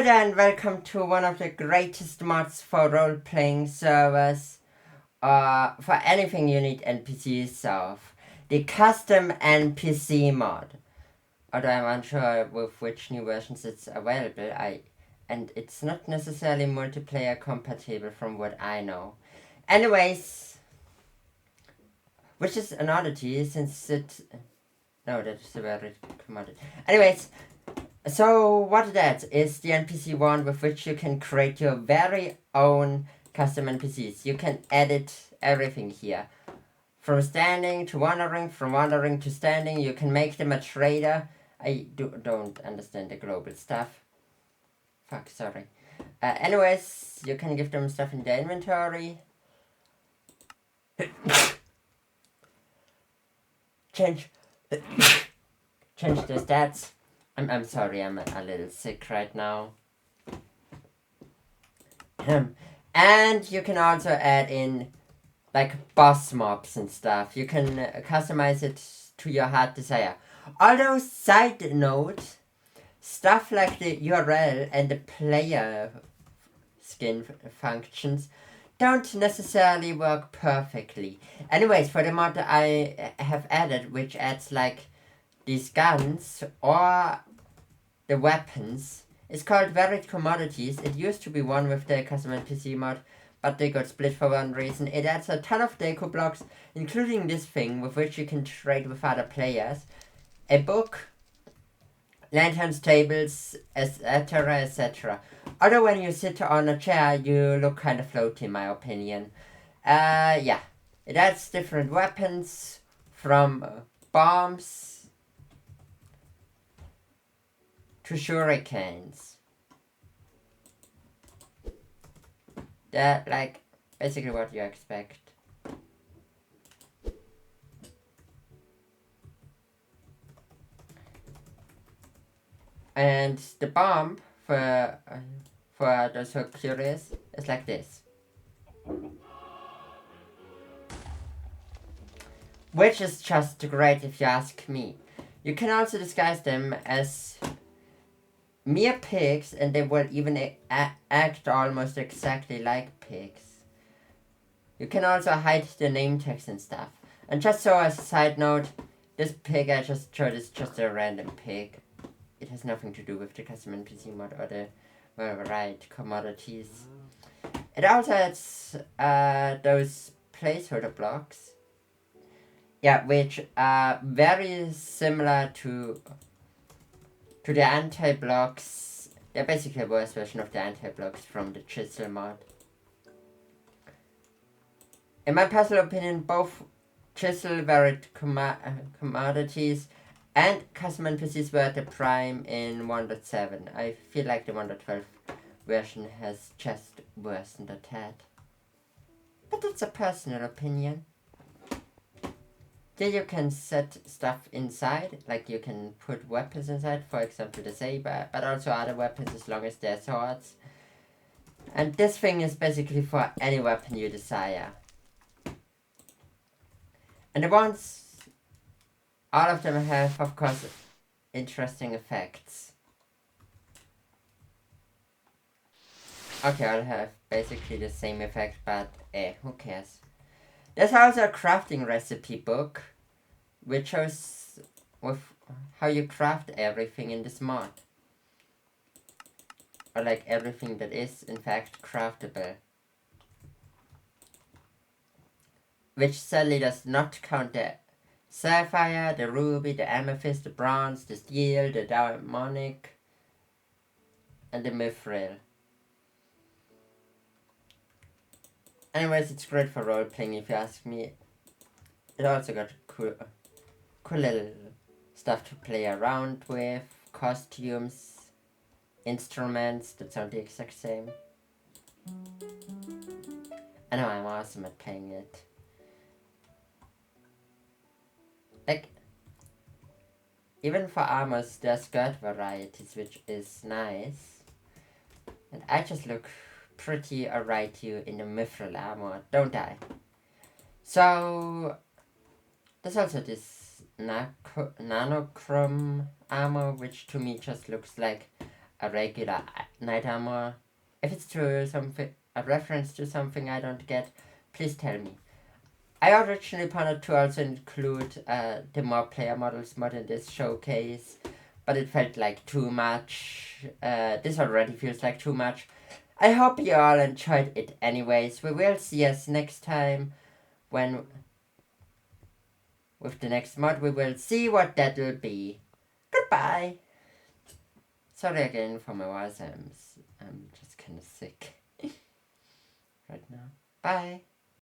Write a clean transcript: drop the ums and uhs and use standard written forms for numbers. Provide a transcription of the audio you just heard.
Hello there and welcome to one of the greatest mods for role-playing servers. For anything you need NPCs of. The custom NPC mod. Although I'm unsure with which new versions it's available, and it's not necessarily multiplayer compatible from what I know. Anyways, which is an oddity since no, that's a very commodity. Anyways, so what that is the NPC one with which you can create your very own custom NPCs. You can edit everything here. From standing to wandering, from wandering to standing. You can make them a trader. I don't understand the global stuff. Fuck, sorry. Anyways, you can give them stuff in the inventory. Change the stats. I'm sorry, I'm a little sick right now. And you can also add in like boss mobs and stuff. You can customize it to your heart desire. Although, side note, stuff like the URL and the player skin functions don't necessarily work perfectly. Anyways, for the mod I have added, which adds like these guns or the weapons, it's called Varied Commodities. It used to be one with the custom NPC mod, but they got split for one reason. It adds a ton of deco blocks, including this thing with which you can trade with other players, a book, lanterns, tables, etc, etc. Although when you sit on a chair, you look kind of floaty in my opinion. Yeah. It adds different weapons from bombs to shurikens. They're like basically what you expect. And the bomb, for those who are curious, is like this. Which is just great if you ask me. You can also disguise them as mere pigs, and they will even act almost exactly like pigs. You can also hide the name tags and stuff. And just so as a side note, this pig I just showed is just a random pig. It has nothing to do with the custom NPC mod or the right commodities. It also adds those placeholder blocks. Yeah, which are very similar to the anti-blocks. They're basically a worse version of the anti-blocks from the chisel mod. In my personal opinion, both chisel varied commodities and custom NPCs were at the prime in 1.7. I feel like the 1.12 version has just worsened a tad. But that's a personal opinion. Here you can set stuff inside, like you can put weapons inside, for example the saber, but also other weapons as long as they're swords. And this thing is basically for any weapon you desire. And the ones, all of them have, of course, interesting effects. Okay, I'll have basically the same effect, but who cares? There's also a crafting recipe book, which shows with how you craft everything in this mod. Or like everything that is in fact craftable. Which sadly does not count the sapphire, the ruby, the amethyst, the bronze, the steel, the demonic, and the mithril. Anyways, it's great for role-playing if you ask me. It also got cool little stuff to play around with, costumes, instruments that sound the exact same. I know I'm awesome at playing it. Like, even for armors, there's skirt varieties, which is nice. And I just look pretty alright here in the mithril armor, don't I? So, there's also this nanochrome armor, which to me just looks like a regular Night Armor. If it's true, something a reference to something I don't get, please tell me. I originally planned to also include the more player models mod in this showcase, but it felt like too much. This already feels like too much. I hope you all enjoyed it anyways. We will see us next time when with the next mod. We will see what that will be. Goodbye. Sorry again for my voice. I'm just kind of sick right now. Bye.